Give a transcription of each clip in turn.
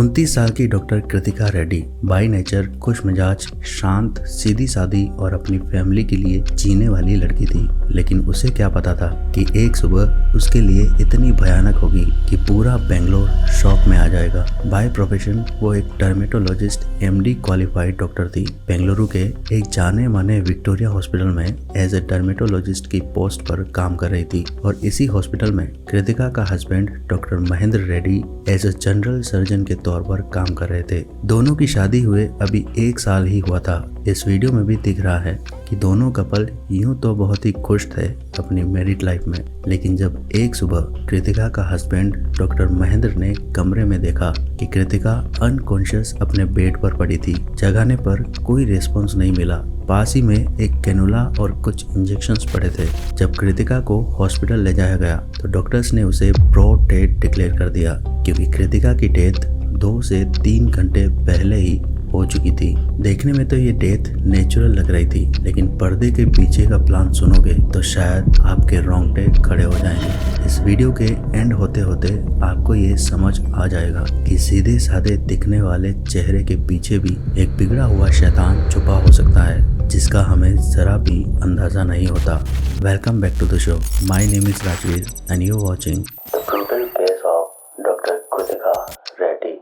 29 साल की doctor Kritika Reddy by nature खुश मिजाज, शांत, सीधी सादी और अपनी फैमिली के लिए जीने वाली लड़की थी। लेकिन उसे क्या पता था कि एक सुबह उसके लिए इतनी भयानक होगी कि पूरा बेंगलोर शॉक में आ जाएगा। बाय प्रोफेशन वो एक डर्मेटोलॉजिस्ट MD क्वालिफाइड डॉक्टर थी। बेंगलुरु के एक जाने माने विक्टोरिया हॉस्पिटल में एज ए डर्मेटोलॉजिस्ट की पोस्ट पर काम कर रही थी और इसी हॉस्पिटल में कृतिका का husband doctor Mahendra Reddy as a general surgeon के तौर पर काम कर रहे थे। दोनों की शादी हुए अभी 1 साल ही हुआ था। इस वीडियो में भी दिख रहा है कि दोनों कपल यूं तो बहुत ही खुश थे अपनी मैरिड लाइफ में, लेकिन जब एक सुबह कृतिका का हस्बैंड डॉक्टर महेंद्र ने कमरे में देखा कि कृतिका अनकॉन्शियस अपने बेड पर पड़ी थी। जगाने पर कोई रिस्पॉन्स नहीं मिला। पास ही में एक कैनुला और कुछ इंजेक्शंस पड़े थे। जब कृतिका को हॉस्पिटल ले जाया गया तो डॉक्टर्स ने उसे ब्रॉड डेथ डिक्लेयर कर दिया, क्योंकि कृतिका की डेथ 2 से 3 घंटे पहले ही हो चुकी थी। देखने में तो ये डेथ नेचुरल लग रही थी, लेकिन पर्दे के पीछे का प्लान सुनोगे तो शायद आपके रोंगटे खड़े हो जाएंगे। इस वीडियो के एंड होते होते आपको ये समझ आ जाएगा कि सीधे साधे दिखने वाले चेहरे के पीछे भी एक बिगड़ा हुआ शैतान छुपा हो सकता है, जिसका हमें जरा भी अंदाजा नहीं होता। Welcome back to the show. My name is Rajveer and you watching the brutal case of doctor Kritika Reddy.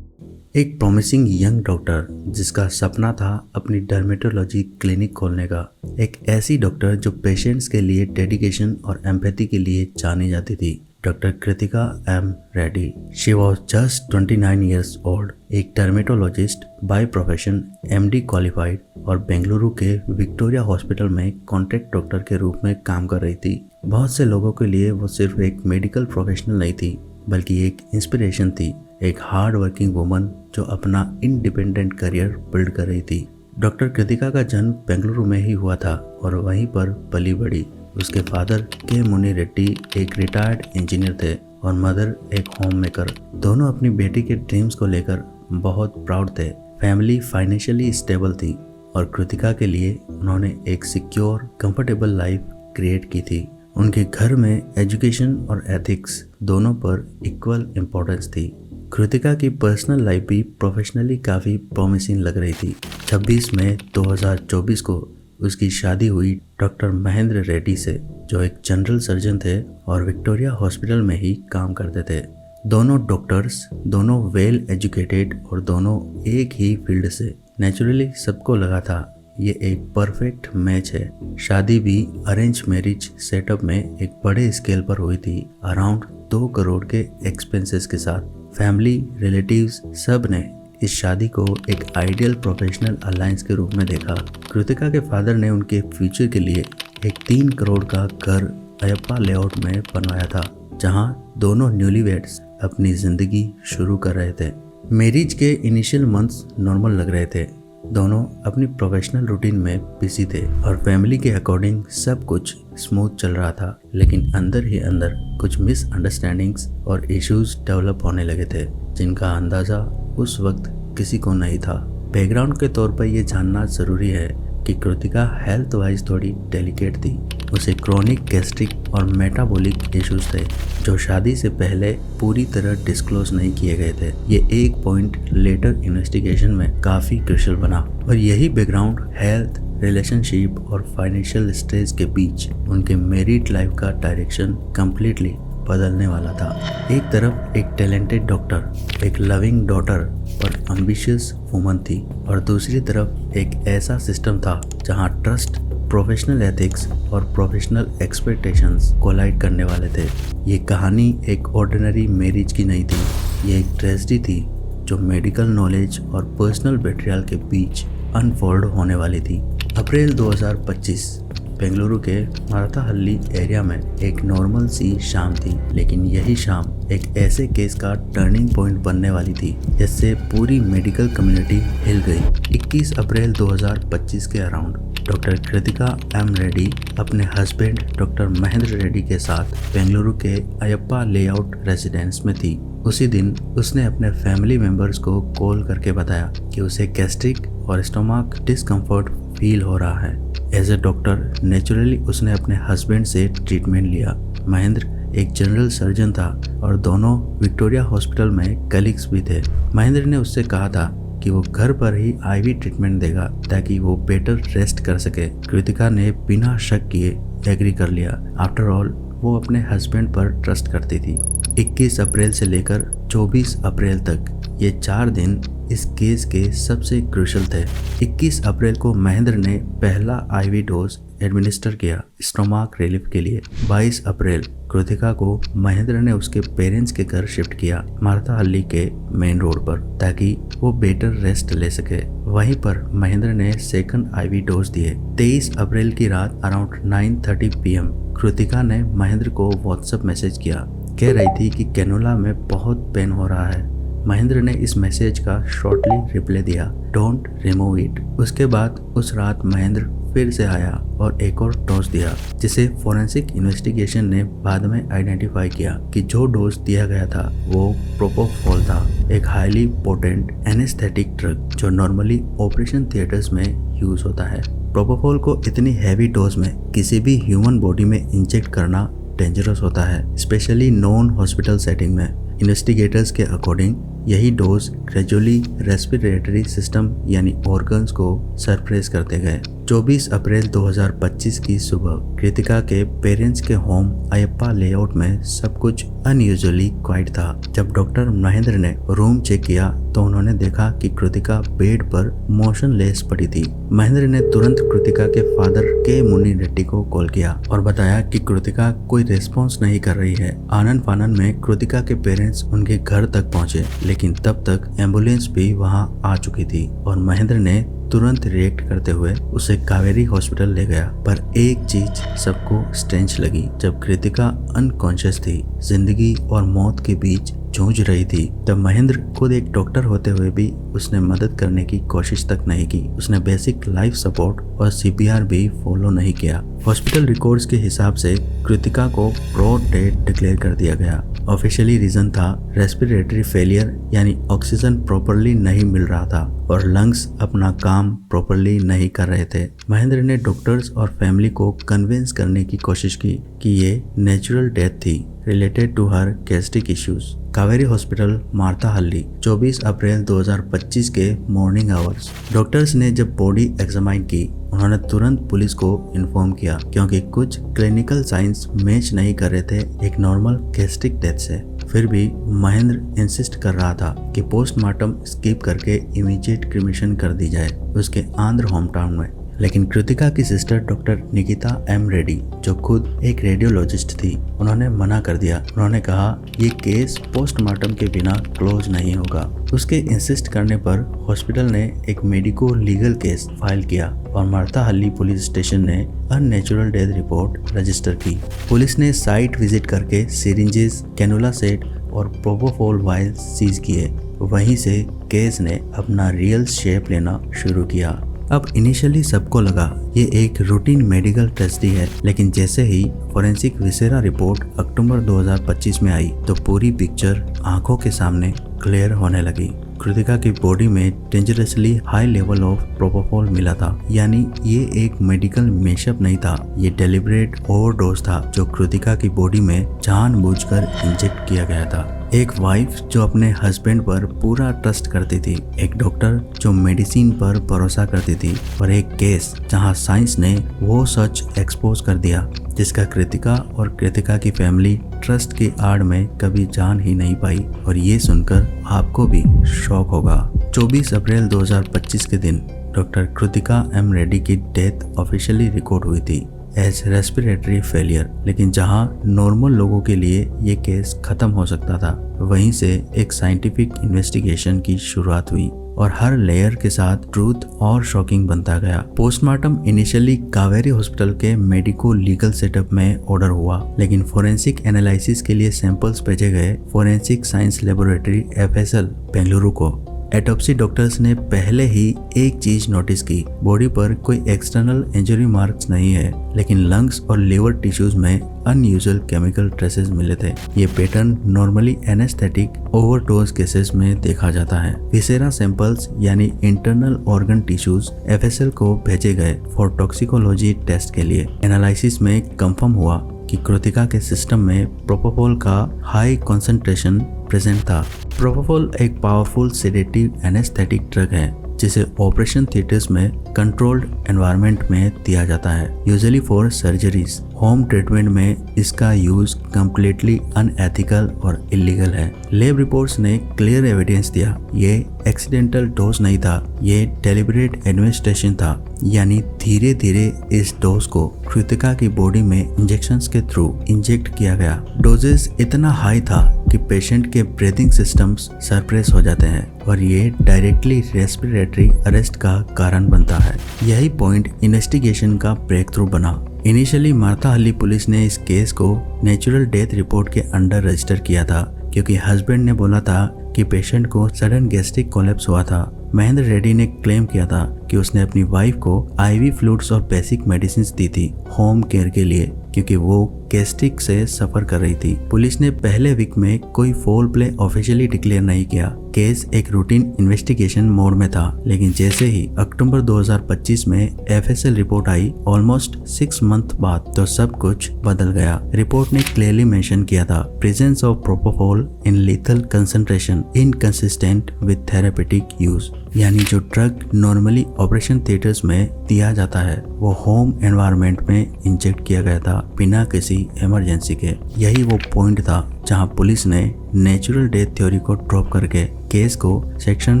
एक प्रॉमिसिंग यंग डॉक्टर जिसका सपना था अपनी डर्मेटोलॉजी क्लिनिक खोलने का। एक ऐसी डॉक्टर जो पेशेंट्स के लिए डेडिकेशन और एम्पैथी के लिए जानी जाती थी। Doctor Kritika M. Reddy. She was just 29 years old, एक dermatologist by profession, MD qualified और बेंगलुरु के विक्टोरिया हॉस्पिटल में कॉन्ट्रैक्ट डॉक्टर के रूप में काम कर रही थी। बहुत से लोगों के लिए वो सिर्फ एक मेडिकल प्रोफेशनल नहीं थी, बल्कि एक इंस्पिरेशन थी, एक हार्ड वर्किंग वुमन जो अपना इंडिपेंडेंट करियर बिल्ड कर रही थी। डॉक्टर कृतिका का जन्म बेंगलुरु में ही हुआ था और वहीं पर पली बड़ी। उसके फादर के मुनि रेड्डी एक रिटायर्ड इंजीनियर थे और मदर एक होम मेकर। दोनों अपनी बेटी के ड्रीम्स को लेकर बहुत प्राउड थे। फैमिली फाइनेंशियली स्टेबल थी और कृतिका के लिए उन्होंने एक सिक्योर कंफर्टेबल लाइफ क्रिएट की थी। उनके घर में एजुकेशन और एथिक्स दोनों पर इक्वल इम्पोर्टेंस थी। कृतिका की पर्सनल लाइफ भी प्रोफेशनली काफ़ी प्रॉमिसिंग लग रही थी। 26 मई 2024 को उसकी शादी हुई डॉक्टर महेंद्र रेड्डी से, जो एक जनरल सर्जन थे और विक्टोरिया हॉस्पिटल में ही काम करते थे। दोनों डॉक्टर्स, दोनों वेल एजुकेटेड और दोनों एक ही फील्ड से। नेचुरली सबको लगा था ये एक परफेक्ट मैच है। शादी भी अरेंज मैरिज सेटअप में एक बड़े स्केल पर हुई थी, अराउंड 2 करोड़ के एक्सपेंसेस के साथ। फैमिली, रिलेटिव्स सब ने इस शादी को एक आइडियल प्रोफेशनल अलायंस के रूप में देखा। कृतिका के फादर ने उनके फ्यूचर के लिए एक 3 करोड़ का घर अयप्पा लेआउट में बनवाया था, जहां दोनों न्यूलीवेड्स अपनी जिंदगी शुरू कर रहे थे। मैरिज के इनिशियल मंथ्स नॉर्मल लग रहे थे। दोनों अपनी प्रोफेशनल रूटीन में बिजी थे और फैमिली के अकॉर्डिंग सब कुछ स्मूथ चल रहा था, लेकिन अंदर ही अंदर कुछ मिसअंडरस्टैंडिंग्स और इश्यूज डेवलप होने लगे थे, जिनका अंदाज़ा उस वक्त किसी को नहीं था। बैकग्राउंड के तौर पर यह जानना ज़रूरी है कि कृतिका हेल्थ वाइज थोड़ी डेलिकेट थी। उसे क्रोनिक गैस्ट्रिक और मेटाबॉलिक इश्यूज थे, जो शादी से पहले पूरी तरह डिस्क्लोज नहीं किए गए थे। ये एक पॉइंट लेटर इन्वेस्टिगेशन में काफ़ी क्रूशियल बना और यही बैकग्राउंड हेल्थ, रिलेशनशिप और फाइनेंशियल स्ट्रेस के बीच उनके मैरिड लाइफ का डायरेक्शन कम्प्लीटली बदलने वाला था। एक तरफ एक टैलेंटेड डॉक्टर, एक लविंग डॉटर और एम्बिशियस वुमन थी, और दूसरी तरफ एक ऐसा सिस्टम था जहां ट्रस्ट, प्रोफेशनल एथिक्स और प्रोफेशनल एक्सपेक्टेशंस कोलाइड करने वाले थे। ये कहानी एक ऑर्डिनरी मैरिज की नहीं थी, ये एक ट्रेजेडी थी जो मेडिकल नॉलेज और पर्सनल बेट्रियल के बीच अनफोल्ड होने वाली थी। अप्रैल 2025 बेंगलुरु के मारथाहल्ली एरिया में एक नॉर्मल सी शाम थी, लेकिन यही शाम एक ऐसे केस का टर्निंग पॉइंट बनने वाली थी जिससे पूरी मेडिकल कम्युनिटी हिल गई। 21 अप्रैल 2025 के around doctor Kritika M. Reddy अपने हस्बैंड डॉक्टर महेंद्र रेड्डी के साथ बेंगलुरु के अयप्पा लेआउट रेजिडेंस में थी। उसी दिन उसने अपने फैमिली मेंबर्स को कॉल करके बताया कि उसे गैस्ट्रिक और स्टोमक डिस्कम्फर्ट फील हो रहा है। एज ए डॉक्टर नेचुरली उसने अपने हस्बैंड से ट्रीटमेंट लिया। महेंद्र एक जनरल सर्जन था और दोनों विक्टोरिया हॉस्पिटल में कलीग्स भी थे। महेंद्र ने उससे कहा था कि वो घर पर ही आईवी ट्रीटमेंट देगा ताकि वो बेटर रेस्ट कर सके। कृतिका ने बिना शक किए एग्री कर लिया। आफ्टर ऑल वो अपने हस्बैंड पर ट्रस्ट करती थी। 21 अप्रैल से लेकर 24 अप्रैल तक ये 4 दिन इस केस के सबसे क्रूशियल थे। 21 अप्रैल को महेंद्र ने पहला आईवी डोज एडमिनिस्टर किया स्टोमाक रिलीफ के लिए। 22 अप्रैल कृतिका को महेंद्र ने उसके पेरेंट्स के घर शिफ्ट किया मार्था हल्ली के मेन रोड पर ताकि वो बेटर रेस्ट ले सके। वहीं पर महेंद्र ने सेकंड आईवी डोज दिए। 23 अप्रैल की रात अराउंड 9:30 PM कृतिका ने महेंद्र को व्हाट्सएप मैसेज किया। कह रही थी कि कैनुला में बहुत पेन हो रहा है। महेंद्र ने इस मैसेज का शॉर्टली रिप्लाई दिया, डोंट रिमूव इट। उसके बाद उस रात महेंद्र फिर से आया और एक और डोज दिया, जिसे फोरेंसिक इन्वेस्टिगेशन ने बाद में आइडेंटिफाई किया कि जो डोज दिया गया था वो प्रोपोफॉल था, एक हाईली पोटेंट एनेस्थेटिक ड्रग जो नॉर्मली ऑपरेशन थिएटर्स में यूज होता है। प्रोपोफॉल को इतनी हैवी डोज में किसी भी ह्यूमन बॉडी में इंजेक्ट करना डेंजरस होता है, स्पेशली नॉन हॉस्पिटल सेटिंग में। इन्वेस्टिगेटर्स के अकॉर्डिंग यही डोज ग्रेजुअली रेस्पिरेटरी सिस्टम यानी ऑर्गन्स को सरप्रेस करते गए। 24 अप्रैल 2025 की सुबह कृतिका के पेरेंट्स के होम अयप्पा लेआउट में सब कुछ अनयूजुअली क्वाइट था। जब डॉक्टर महेंद्र ने रूम चेक किया तो उन्होंने देखा कि कृतिका बेड पर मोशनलेस पड़ी थी। महेंद्र ने तुरंत कृतिका के फादर के मुन्नी रेड्डी को कॉल किया और बताया कि कृतिका कोई रिस्पॉन्स नहीं कर रही है। आनन फानन में कृतिका के पेरेंट्स उनके घर तक पहुंचे, लेकिन तब तक एम्बुलेंस भी वहां आ चुकी थी और महेंद्र ने तुरंत रिएक्ट करते हुए उसे कावेरी हॉस्पिटल ले गया। पर एक चीज सबको स्ट्रेंज लगी, जब कृतिका अनकॉन्शियस थी, जिंदगी और मौत के बीच जूझ रही थी, तब महेंद्र खुद एक डॉक्टर होते हुए भी उसने मदद करने की कोशिश तक नहीं की। उसने बेसिक लाइफ सपोर्ट और CPR भी फॉलो नहीं किया। हॉस्पिटल रिकॉर्ड्स के हिसाब से कृतिका को ब्रॉड डेथ डिक्लेयर कर दिया गया। ऑफिशियली रीजन था रेस्पिरेटरी फेलियर, यानी ऑक्सीजन प्रॉपरली नहीं मिल रहा था और लंग्स अपना काम प्रॉपरली नहीं कर रहे थे। महेंद्र ने डॉक्टर्स और फैमिली को कन्विंस करने की कोशिश की कि ये नेचुरल डेथ थी related to her gastric issues. Kaveri hospital Marathahalli 24 अप्रैल 2025 के मॉर्निंग आवर्स। डॉक्टर्स ने जब बॉडी एग्जामाइन की उन्होंने तुरंत पुलिस को इन्फॉर्म किया, क्योंकि कुछ क्लिनिकल साइंस मैच नहीं कर रहे थे एक नॉर्मल गैस्ट्रिक डेथ से। फिर भी महेंद्र इंसिस्ट कर रहा था कि पोस्टमार्टम स्किप करके इमीडिएट क्रिमेशन कर दी जाए उसके आंध्र होम टाउन में। लेकिन कृतिका की sister doctor Nikita M Reddy, जो खुद एक रेडियोलॉजिस्ट थी, उन्होंने मना कर दिया। उन्होंने कहा ये केस पोस्टमार्टम के बिना क्लोज नहीं होगा। उसके इंसिस्ट करने पर हॉस्पिटल ने एक मेडिको लीगल केस फाइल किया और मार्था हल्ली पुलिस स्टेशन ने अननेचुरल डेथ रिपोर्ट रजिस्टर की। पुलिस ने साइट विजिट करके सिरिंजेस, कैनुला सेट और प्रोपोफॉल वायल्स सीज किए। वहीं से केस ने अपना रियल शेप लेना शुरू किया। अब इनिशियली सबको लगा ये एक रूटीन मेडिकल ट्रेजेडी है, लेकिन जैसे ही फोरेंसिक विसेरा रिपोर्ट अक्टूबर 2025 में आई तो पूरी पिक्चर आंखों के सामने क्लियर होने लगी। कृतिका की बॉडी में dangerously high level of propofol मिला था, यानी ये एक मेडिकल मेशअप नहीं था, ये डेलिब्रेट ओवरडोज था जो कृतिका की बॉडी में जानबूझकर इंजेक्ट किया गया था। एक वाइफ जो अपने हस्बैंड पर पूरा ट्रस्ट करती थी, एक डॉक्टर जो मेडिसिन पर भरोसा करती थी और एक केस जहां साइंस ने वो सच एक्सपोज कर दिया जिसका कृतिका और कृतिका की फैमिली ट्रस्ट की आड़ में कभी जान ही नहीं पाई। और ये सुनकर आपको भी शॉक होगा। 24 अप्रैल 2025 के दिन डॉक्टर कृतिका M रेड्डी की डेथ ऑफिशियली रिकॉर्ड हुई थी एज रेस्पिरेटरी फेलियर। लेकिन जहां नॉर्मल लोगों के लिए ये केस खत्म हो सकता था, वहीं से एक साइंटिफिक इन्वेस्टिगेशन की शुरुआत हुई और हर लेयर के साथ ट्रूथ और शॉकिंग बनता गया। पोस्टमार्टम इनिशियली कावेरी हॉस्पिटल के मेडिको लीगल सेटअप में ऑर्डर हुआ, लेकिन फोरेंसिक एनालिसिस के लिए सैंपल्स भेजे गए forensic science laboratory FSL Bengaluru को। एटॉप्सी डॉक्टर्स ने पहले ही एक चीज नोटिस की, बॉडी पर कोई एक्सटर्नल इंजरी मार्क्स नहीं है, लेकिन लंग्स और लिवर टिश्यूज में अनयूजुअल केमिकल ट्रेसेस मिले थे। ये pattern normally anaesthetic overdose cases में देखा जाता है। विसेरा सैंपल्स यानी इंटरनल ऑर्गन टिश्यूज FSL को भेजे गए फॉर टॉक्सिकोलॉजी टेस्ट के लिए। एनालिसिस में कंफर्म हुआ कि कि कृतिका के सिस्टम में प्रोपोफॉल का हाई कंसंट्रेशन प्रेजेंट था। प्रोपोफॉल एक पावरफुल सेडेटिव एनेस्थेटिक ड्रग है जिसे ऑपरेशन थिएटर्स में कंट्रोल्ड एनवायरनमेंट में दिया जाता है, usually for surgeries. Home treatment में इसका यूज कम्प्लीटली अनएथिकल और इलीगल है। लैब रिपोर्ट्स ने क्लियर एविडेंस दिया ये एक्सीडेंटल डोज नहीं था, ये डेलिब्रेट एडमिनिस्ट्रेशन था, यानी धीरे धीरे इस डोज को कृतिका की बॉडी में इंजेक्शंस के थ्रू इंजेक्ट किया गया। डोजेस इतना हाई था कि पेशेंट के ब्रीथिंग सिस्टम्स सप्रेस हो जाते हैं और ये डायरेक्टली रेस्पिरेटरी अरेस्ट का कारण बनता है। यही पॉइंट इन्वेस्टिगेशन का ब्रेक थ्रू बना। इनिशियली मार्था हल्ली पुलिस ने इस केस को नेचुरल डेथ रिपोर्ट के अंडर रजिस्टर किया था क्योंकि हस्बैंड ने बोला था कि पेशेंट को सडन गैस्ट्रिक कोलैप्स हुआ था। महेंद्र रेड्डी ने क्लेम किया था कि उसने अपनी वाइफ को आईवी फ्लूइड्स और बेसिक मेडिसिन दी थी होम केयर के लिए क्योंकि वो गैस्ट्रिक से सफर कर रही थी। पुलिस ने पहले वीक में कोई फोल प्ले ऑफिशियली डिक्लेयर नहीं किया। केस एक रूटीन इन्वेस्टिगेशन मोड में था, लेकिन जैसे ही अक्टूबर 2025 में FSL report I almost 6 month बाद, तो सब कुछ बदल गया। रिपोर्ट ने क्लियरली मेंशन किया था presence of propofol in lethal concentration inconsistent with therapeutic use, यानी जो ड्रग नॉर्मली ऑपरेशन थिएटर्स में दिया जाता है वो होम एनवायरनमेंट में इंजेक्ट किया गया था बिना किसी इमरजेंसी के। यही वो पॉइंट था जहां पुलिस ने नेचुरल डेथ थ्योरी को ड्रॉप करके केस को सेक्शन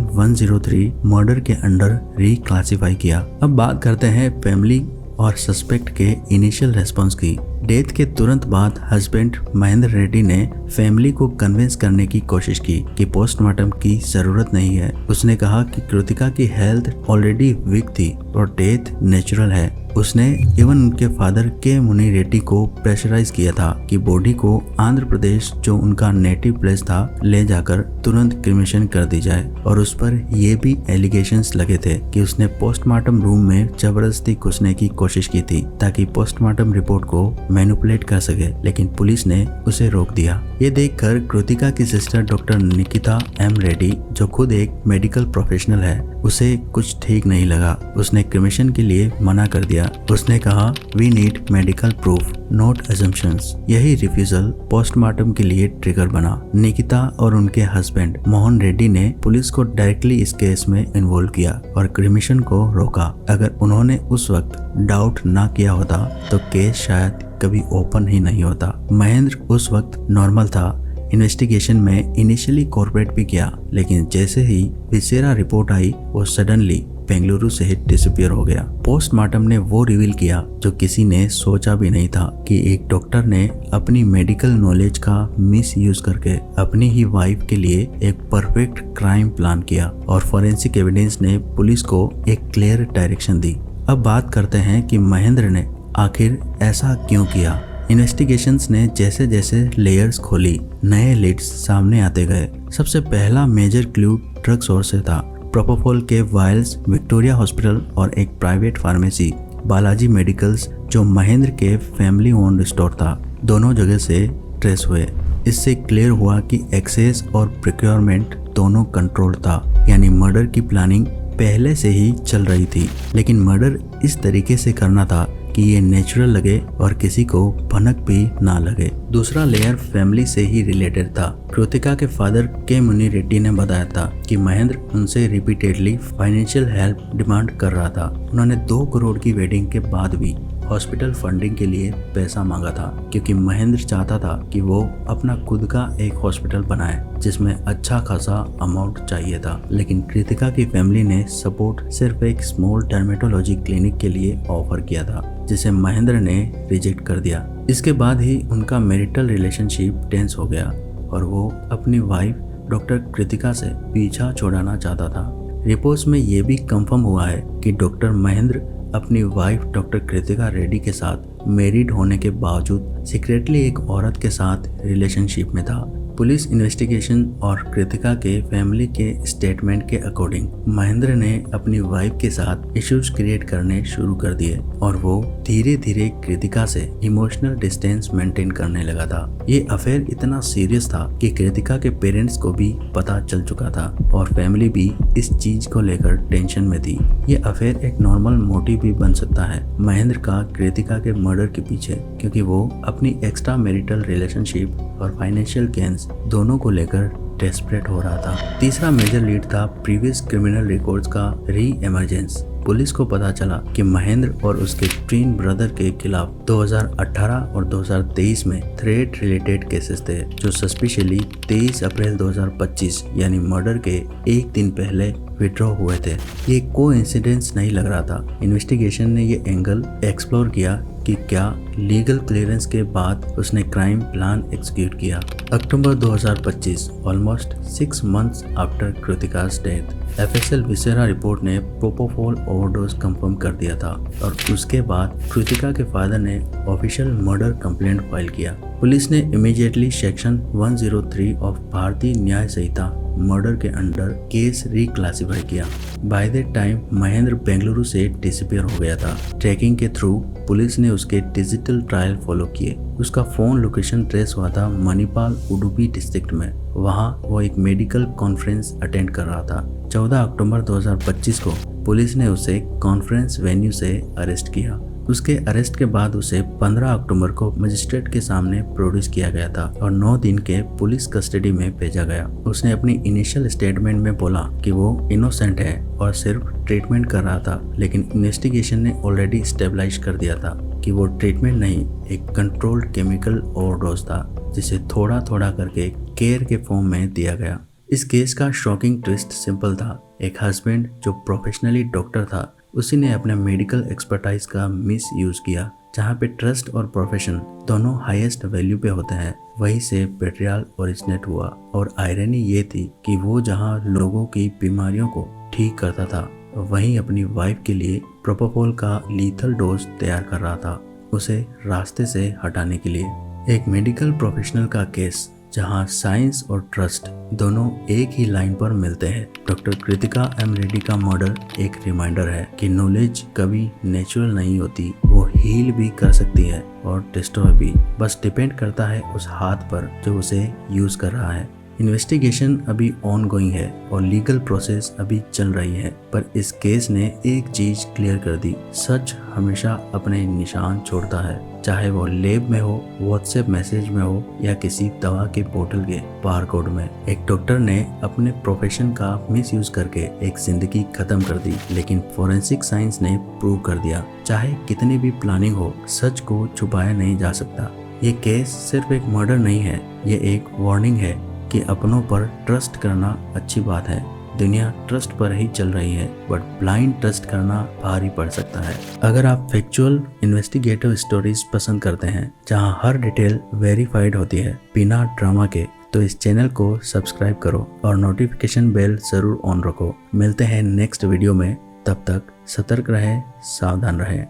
103 मर्डर के अंडर रिक्लासिफाई किया। अब बात करते हैं फैमिली और सस्पेक्ट के इनिशियल रेस्पॉन्स की। डेथ के तुरंत बाद हस्बैंड महेंद्र रेड्डी ने फैमिली को कन्विंस करने की कोशिश की कि पोस्टमार्टम की जरूरत नहीं है। उसने कहा कि कृतिका की हेल्थ ऑलरेडी वीक थी और डेथ नेचुरल है। उसने इवन उनके फादर के मुनि रेड्डी को प्रेशराइज किया था कि बॉडी को आंध्र प्रदेश जो उनका नेटिव प्लेस था ले जाकर तुरंत क्रिमेशन कर दी जाए, और उस पर ये भी एलिगेशंस लगे थे कि उसने पोस्टमार्टम रूम में जबरदस्ती घुसने की कोशिश की थी ताकि पोस्टमार्टम रिपोर्ट को मैनिपुलेट कर सके, लेकिन पुलिस ने उसे रोक दिया। ये देखकर कृतिका की sister doctor Nikita M Reddy, जो खुद एक मेडिकल प्रोफेशनल है, उसे कुछ ठीक नहीं लगा। उसने क्रिमेशन के लिए मना कर दिया। उसने कहा we need medical proof not assumptions. यही रिफ्यूजल पोस्टमार्टम के लिए ट्रिगर बना। निकिता और उनके हस्बैंड मोहन रेड्डी ने पुलिस को डायरेक्टली इस केस में इन्वॉल्व किया और क्रिमेशन को रोका। अगर उन्होंने उस वक्त डाउट ना किया होता तो केस शायद कभी ओपन ही नहीं होता। महेंद्र उस वक्त नॉर्मल था। इन्वेस्टिगेशन में इनिशियली कोऑपरेट भी किया, लेकिन जैसे ही विसेरा रिपोर्ट आई वो सडनली बेंगलुरु से ही डिसअपीयर हो गया। पोस्टमार्टम ने वो रिवील किया जो किसी ने सोचा भी नहीं था कि एक डॉक्टर ने अपनी मेडिकल नॉलेज का मिस यूज करके अपनी ही वाइफ के लिए एक परफेक्ट क्राइम प्लान किया, और फॉरेंसिक एविडेंस ने पुलिस को एक क्लियर डायरेक्शन दी। अब बात करते हैं कि महेंद्र ने आखिर ऐसा क्यों किया। इन्वेस्टिगेशंस ने जैसे जैसे लेयर्स खोली, नए लीड्स सामने आते गए। सबसे पहला मेजर क्लू ड्रग सोर्स से था। प्रोपोफॉल के वायल्स विक्टोरिया हॉस्पिटल और एक प्राइवेट फार्मेसी बालाजी मेडिकल्स जो महेंद्र के फैमिली ओन्ड स्टोर था, दोनों जगह से ट्रेस हुए। इससे क्लियर हुआ कि एक्सेस और प्रोक्योरमेंट दोनों कंट्रोल था, यानी मर्डर की प्लानिंग पहले से ही चल रही थी, लेकिन मर्डर इस तरीके से करना था कि ये नेचुरल लगे और किसी को भनक भी ना लगे। दूसरा लेयर फैमिली से ही रिलेटेड था। कृतिका के फादर के मुनि रेड्डी ने बताया था कि महेंद्र उनसे रिपीटेडली फाइनेंशियल हेल्प डिमांड कर रहा था। उन्होंने 2 करोड़ की वेडिंग के बाद भी हॉस्पिटल फंडिंग के लिए पैसा मांगा था, क्योंकि महेंद्र चाहता था कि वो अपना खुद का एक हॉस्पिटल बनाए जिसमें अच्छा खासा अमाउंट चाहिए था। लेकिन कृतिका की फैमिली ने सपोर्ट सिर्फ एक स्मॉल डर्मेटोलॉजी क्लिनिक के लिए ऑफर किया था, जिसे महेंद्र ने रिजेक्ट कर दिया। इसके बाद ही उनका मैरिटल रिलेशनशिप टेंस हो गया और वो अपनी वाइफ डॉक्टर कृतिका से पीछा छुड़ाना चाहता था। रिपोर्ट्स में ये भी कंफर्म हुआ है कि डॉक्टर महेंद्र अपनी वाइफ डॉक्टर कृतिका रेड्डी के साथ मैरिड होने के बावजूद सीक्रेटली एक औरत के साथ रिलेशनशिप में था। पुलिस इन्वेस्टिगेशन और कृतिका के फैमिली के स्टेटमेंट के अकॉर्डिंग महेंद्र ने अपनी वाइफ के साथ इश्यूज क्रिएट करने शुरू कर दिए और वो धीरे धीरे कृतिका से इमोशनल डिस्टेंस मेंटेन करने लगा था। ये अफेयर इतना सीरियस था कि कृतिका के पेरेंट्स को भी पता चल चुका था और फैमिली भी इस चीज को लेकर टेंशन में थी। ये अफेयर एक नॉर्मल मोटिव भी बन सकता है महेंद्र का कृतिका के मर्डर के पीछे, क्योंकि वो अपनी एक्स्ट्रा मैरिटल रिलेशनशिप और फाइनेंशियल गेन्स दोनों को लेकर डेस्परेट हो रहा था। तीसरा मेजर लीड था प्रीवियस क्रिमिनल रिकॉर्ड्स का री एमरजेंस। पुलिस को पता चला कि महेंद्र और उसके ट्विन ब्रदर के खिलाफ 2018 और 2023 में थ्रेट रिलेटेड केसेस थे, जो सस्पिशियली 23 अप्रैल 2025 यानी मर्डर के एक दिन पहले विड्रॉ हुए थे। ये कोइंसिडेंस नहीं लग रहा था। इन्वेस्टिगेशन ने ये एंगल एक्सप्लोर किया कि क्या लीगल क्लियरेंस के बाद उसने क्राइम प्लान एग्जीक्यूट किया। अक्टूबर 2025, ऑलमोस्ट 6 मंथ्स आफ्टर कृतिका's डेथ, FSL विसेरा रिपोर्ट ने प्रोपोफॉल ओवरडोज कंफर्म कर दिया था और उसके बाद कृतिका के फादर ने ऑफिशियल मर्डर कंप्लेंट फाइल किया। पुलिस ने इमीडिएटली सेक्शन 103 ऑफ भारतीय न्याय संहिता मर्डर के अंडर केस रिक्लासिफाई किया। By the time Mahendra Bengaluru से डिसअपीयर हो गया था। ट्रैकिंग के थ्रू पुलिस ने उसके डिजिटल ट्रायल फॉलो किए। उसका फोन लोकेशन ट्रेस हुआ था मणिपाल उडुपी डिस्ट्रिक्ट में। वहां वो एक मेडिकल कॉन्फ्रेंस अटेंड कर रहा था। 14 अक्टूबर 2025 को पुलिस ने उसे कॉन्फ्रेंस वेन्यू से अरेस्ट किया। उसके अरेस्ट के बाद उसे 15 अक्टूबर को मजिस्ट्रेट के सामने प्रोड्यूस किया गया था और 9 दिन के पुलिस कस्टडी में भेजा गया। उसने अपनी इनिशियल स्टेटमेंट में बोला कि वो इनोसेंट है और सिर्फ ट्रीटमेंट कर रहा था, लेकिन इन्वेस्टिगेशन ने ऑलरेडी स्टेबलाइज कर दिया था कि वो ट्रीटमेंट नहीं, एक कंट्रोल्ड केमिकल ओवरडोज था जिसे थोड़ा थोड़ा करके केयर के फॉर्म में दिया गया। इस केस का शॉकिंग ट्विस्ट सिंपल था। एक हस्बैंड जो प्रोफेशनली डॉक्टर था, उसी ने अपने मेडिकल एक्सपर्टाइज का मिस यूज किया। जहाँ पे ट्रस्ट और प्रोफेशन दोनों हाईएस्ट वैल्यू पे होते हैं, वहीं से बेट्रियल ओरिजिनेट हुआ। और आयरनी ये थी कि वो जहाँ लोगों की बीमारियों को ठीक करता था, वहीं अपनी वाइफ के लिए प्रोपोफॉल का लीथल डोज तैयार कर रहा था, उसे रास्ते से हटाने के लिए। एक मेडिकल प्रोफेशनल का केस जहां साइंस और ट्रस्ट दोनों एक ही लाइन पर मिलते हैं। डॉक्टर कृतिका एम रेड्डी का मर्डर एक रिमाइंडर है कि नॉलेज कभी नेचुरल नहीं होती, वो हील भी कर सकती है और डिस्ट्रॉय भी। बस डिपेंड करता है उस हाथ पर जो उसे यूज कर रहा है। इन्वेस्टिगेशन अभी ऑन गोइंग है और लीगल प्रोसेस अभी चल रही है, पर इस केस ने एक चीज क्लियर कर दी, सच हमेशा अपने निशान छोड़ता है, चाहे वो लैब में हो, व्हाट्सएप मैसेज में हो या किसी दवा के बोतल के बारकोड में। एक डॉक्टर ने अपने प्रोफेशन का मिसयूज करके एक जिंदगी खत्म कर दी, लेकिन फोरेंसिक साइंस ने प्रूव कर दिया, चाहे कितनी भी प्लानिंग हो, सच को छुपाया नहीं जा सकता। ये केस सिर्फ एक मर्डर नहीं है, ये एक वार्निंग है कि अपनों पर ट्रस्ट करना अच्छी बात है। दुनिया ट्रस्ट पर ही चल रही है, बट ब्लाइंड ट्रस्ट करना भारी पड़ सकता है। अगर आप फैक्चुअल इन्वेस्टिगेटिव स्टोरीज पसंद करते हैं जहां हर डिटेल वेरीफाइड होती है बिना ड्रामा के, तो इस चैनल को सब्सक्राइब करो और नोटिफिकेशन बेल जरूर ऑन रखो। मिलते हैं नेक्स्ट वीडियो में, तब तक सतर्क रहें, सावधान रहें।